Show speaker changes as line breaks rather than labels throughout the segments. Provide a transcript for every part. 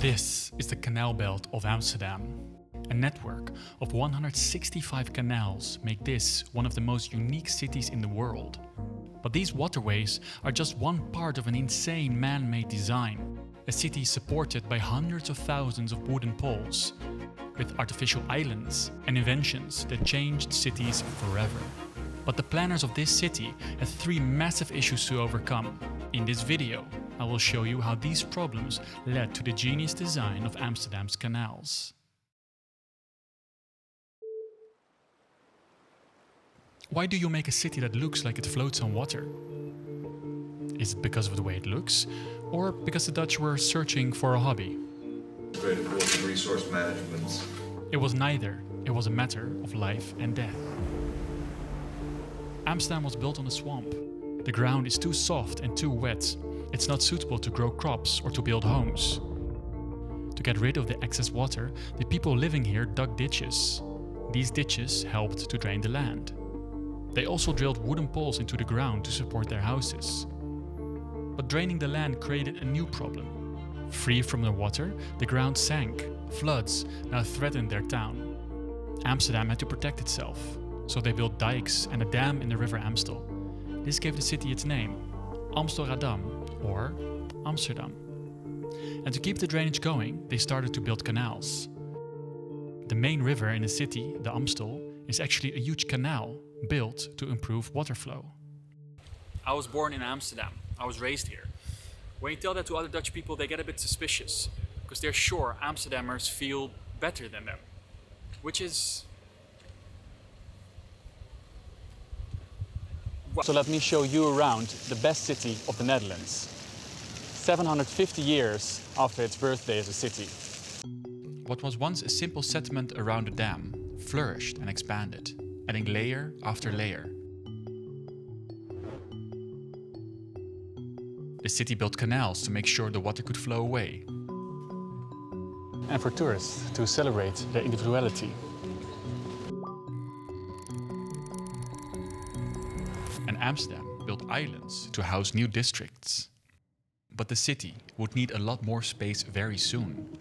This is the canal belt of Amsterdam. A network of 165 canals make this one of the most unique cities in the world. But these waterways are just one part of an insane man-made design. A city supported by hundreds of thousands of wooden poles, with artificial islands and inventions that changed cities forever. But the planners of this city had three massive issues to overcome. In this video, I will show you how these problems led to the genius design of Amsterdam's canals. Why do you make a city that looks like it floats on water? Is it because of the way it looks, or because the Dutch were searching for a hobby?
Integrated water resource management.
It was neither. It was a matter of life and death. Amsterdam was built on a swamp. The ground is too soft and too wet. It's not suitable to grow crops or to build homes. To get rid of the excess water, the people living here dug ditches. These ditches helped to drain the land. They also drilled wooden poles into the ground to support their houses. But draining the land created a new problem. Free from the water, the ground sank. Floods now threatened their town. Amsterdam had to protect itself, so they built dikes and a dam in the river Amstel. This gave the city its name, Amsterdam, or Amsterdam. And to keep the drainage going, they started to build canals. The main river in the city, the Amstel, is actually a huge canal built to improve water flow. I was born in Amsterdam. I was raised here. When you tell that to other Dutch people, they get a bit suspicious, because they're sure Amsterdammers feel better than them, which is...
So let me show you around the best city of the Netherlands. 750 years after its birthday as a city.
What was once a simple settlement around a dam flourished and expanded, adding layer after layer. The city built canals to make sure the water could flow away.
And for tourists to celebrate their individuality.
And Amsterdam built islands to house new districts. But the city would need a lot more space very soon.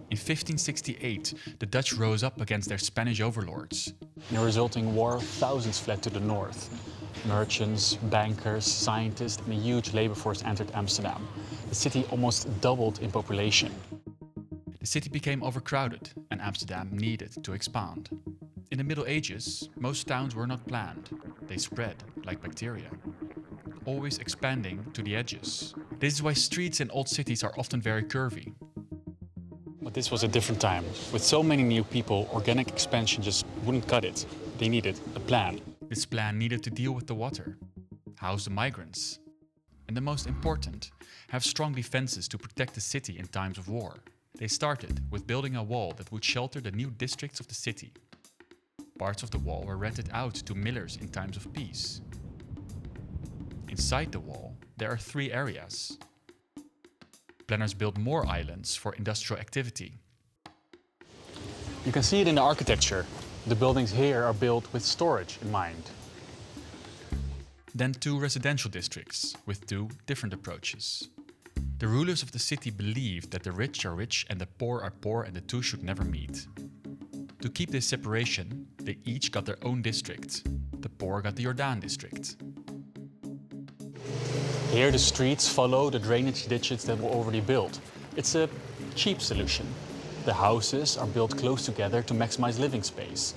In 1568, the Dutch rose up against their Spanish overlords.
In the resulting war, thousands fled to the north. Merchants, bankers, scientists, and a huge labor force entered Amsterdam. The city almost doubled in population.
The city became overcrowded and Amsterdam needed to expand. In the Middle Ages, most towns were not planned. They spread like bacteria, always expanding to the edges. This is why streets in old cities are often very curvy.
But this was a different time. With so many new people, organic expansion just wouldn't cut it. They needed a plan.
This plan needed to deal with the water, house the migrants, and the most important, have strong defenses to protect the city in times of war. They started with building a wall that would shelter the new districts of the city. Parts of the wall were rented out to millers in times of peace. Inside the wall, there are three areas. Planners built more islands for industrial activity.
You can see it in the architecture. The buildings here are built with storage in mind.
Then two residential districts with two different approaches. The rulers of the city believed that the rich are rich and the poor are poor and the two should never meet. To keep this separation, they each got their own district. The poor got the Jordaan district.
Here the streets follow the drainage ditches that were already built. It's a cheap solution. The houses are built close together to maximize living space.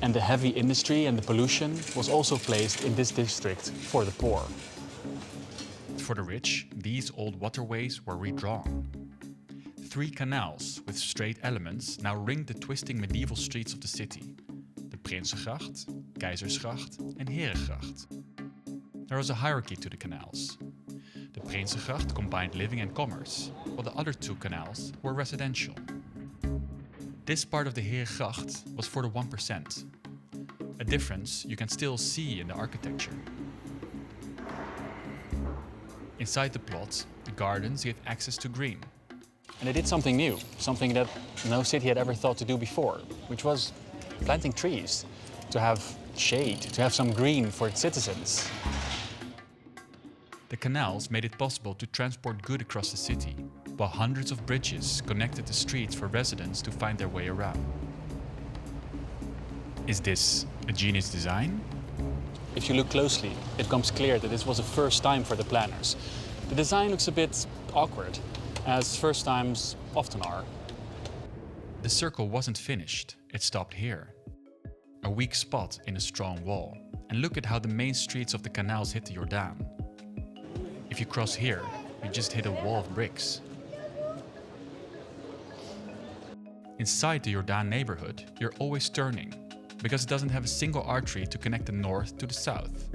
And the heavy industry and the pollution was also placed in this district for the poor.
For the rich, these old waterways were redrawn. Three canals with straight elements now ringed the twisting medieval streets of the city. The Prinsengracht, Keizersgracht and Herengracht. There was a hierarchy to the canals. The Prinsengracht combined living and commerce, while the other two canals were residential. This part of the Herengracht was for the 1%. A difference you can still see in the architecture. Inside the plot, the gardens gave access to green.
And they did something new, something that no city had ever thought to do before, which was planting trees, to have shade, to have some green for its citizens.
The canals made it possible to transport goods across the city, while hundreds of bridges connected the streets for residents to find their way around. Is this a genius design?
If you look closely, it becomes clear that this was a first time for the planners. The design looks a bit awkward, as first times often are.
The circle wasn't finished, it stopped here. A weak spot in a strong wall. And look at how the main streets of the canals hit the Jordaan. If you cross here, you just hit a wall of bricks. Inside the Jordaan neighborhood, you're always turning, because it doesn't have a single artery to connect the north to the south.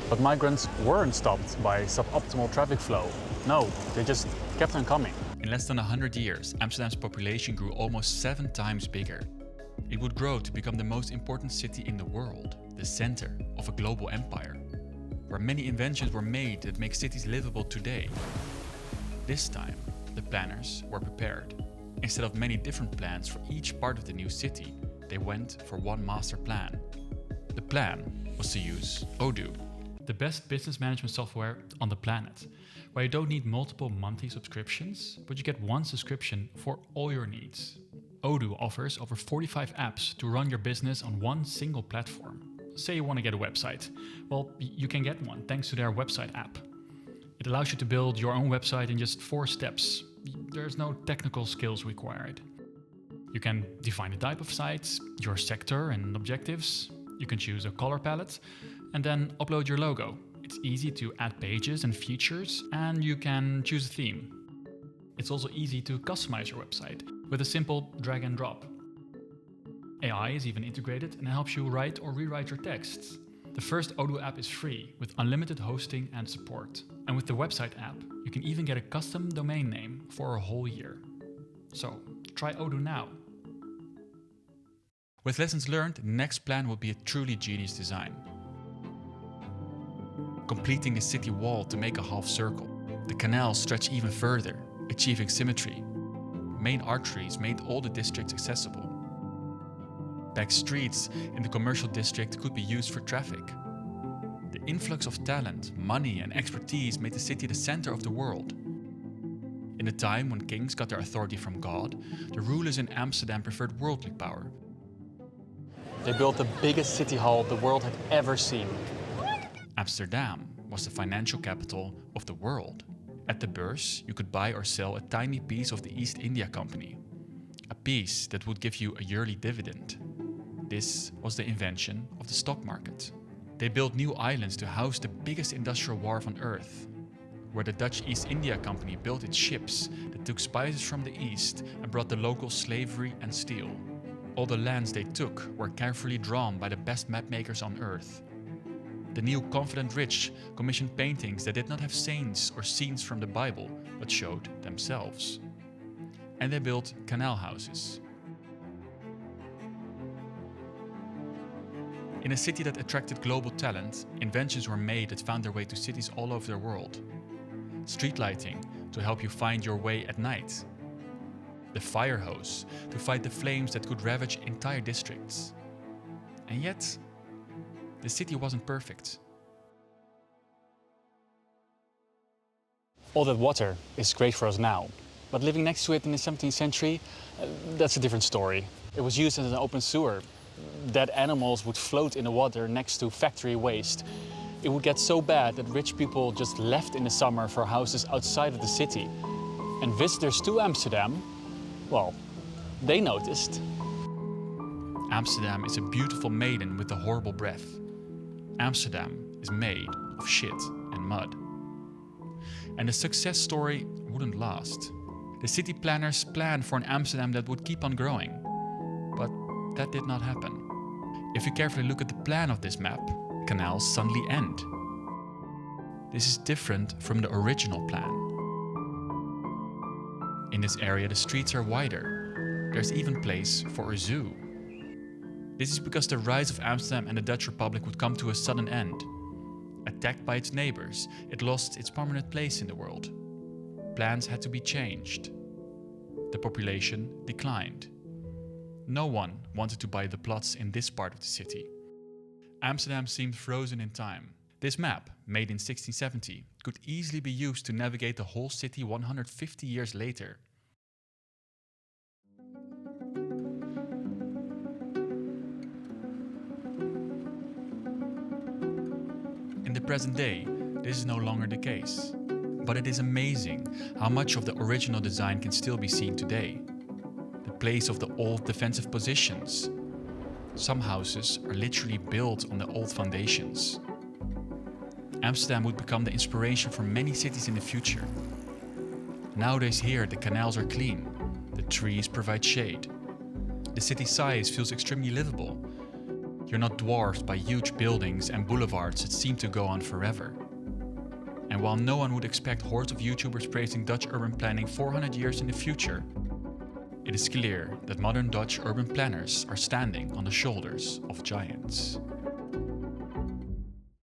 But migrants weren't stopped by suboptimal traffic flow. No, they just kept on coming.
In less than 100 years, Amsterdam's population grew almost 7 times bigger. It would grow to become the most important city in the world, the center of a global empire, where many inventions were made that make cities livable today. This time, the planners were prepared. Instead of many different plans for each part of the new city, they went for one master plan. The plan was to use Odoo, the best business management software on the planet, where you don't need multiple monthly subscriptions, but you get one subscription for all your needs. Odoo offers over 45 apps to run your business on one single platform. Say you want to get a website. Well, you can get one thanks to their website app. It allows you to build your own website in just 4 steps. There's no technical skills required. You can define the type of site, your sector and objectives. You can choose a color palette and then upload your logo. It's easy to add pages and features, and you can choose a theme. It's also easy to customize your website with a simple drag and drop. AI is even integrated and helps you write or rewrite your texts. The first Odoo app is free with unlimited hosting and support. And with the website app, you can even get a custom domain name for a whole year. So try Odoo now. With lessons learned, the next plan will be a truly genius design. Completing the city wall to make a half circle. The canals stretch even further, achieving symmetry. Main arteries made all the districts accessible. Back streets in the commercial district could be used for traffic. The influx of talent, money and expertise made the city the center of the world. In a time when kings got their authority from God, the rulers in Amsterdam preferred worldly power.
They built the biggest city hall the world had ever seen.
Amsterdam was the financial capital of the world. At the Beurs, you could buy or sell a tiny piece of the East India Company, a piece that would give you a yearly dividend. This was the invention of the stock market. They built new islands to house the biggest industrial wharf on Earth, where the Dutch East India Company built its ships that took spices from the east and brought the local slavery and steel. All the lands they took were carefully drawn by the best mapmakers on Earth. The new confident rich commissioned paintings that did not have saints or scenes from the Bible, but showed themselves. And they built canal houses. In a city that attracted global talent, inventions were made that found their way to cities all over the world. Street lighting to help you find your way at night. The fire hose to fight the flames that could ravage entire districts. And yet, the city wasn't perfect.
All that water is great for us now, but living next to it in the 17th century, that's a different story. It was used as an open sewer. Dead animals would float in the water next to factory waste. It would get so bad that rich people just left in the summer for houses outside of the city. And visitors to Amsterdam, well, they noticed.
Amsterdam is a beautiful maiden with a horrible breath. Amsterdam is made of shit and mud. And the success story wouldn't last. The city planners planned for an Amsterdam that would keep on growing. But that did not happen. If you carefully look at the plan of this map, canals suddenly end. This is different from the original plan. In this area, the streets are wider. There's even place for a zoo. This is because the rise of Amsterdam and the Dutch Republic would come to a sudden end. Attacked by its neighbors, it lost its prominent place in the world. Plans had to be changed. The population declined. No one wanted to buy the plots in this part of the city. Amsterdam seemed frozen in time. This map, made in 1670, could easily be used to navigate the whole city 150 years later. In the present day, this is no longer the case. But it is amazing how much of the original design can still be seen today. The place of the old defensive positions. Some houses are literally built on the old foundations. Amsterdam would become the inspiration for many cities in the future. Nowadays here the canals are clean, the trees provide shade. The city size feels extremely livable. You're not dwarfed by huge buildings and boulevards that seem to go on forever. And while no one would expect hordes of YouTubers praising Dutch urban planning 400 years in the future, it is clear that modern Dutch urban planners are standing on the shoulders of giants.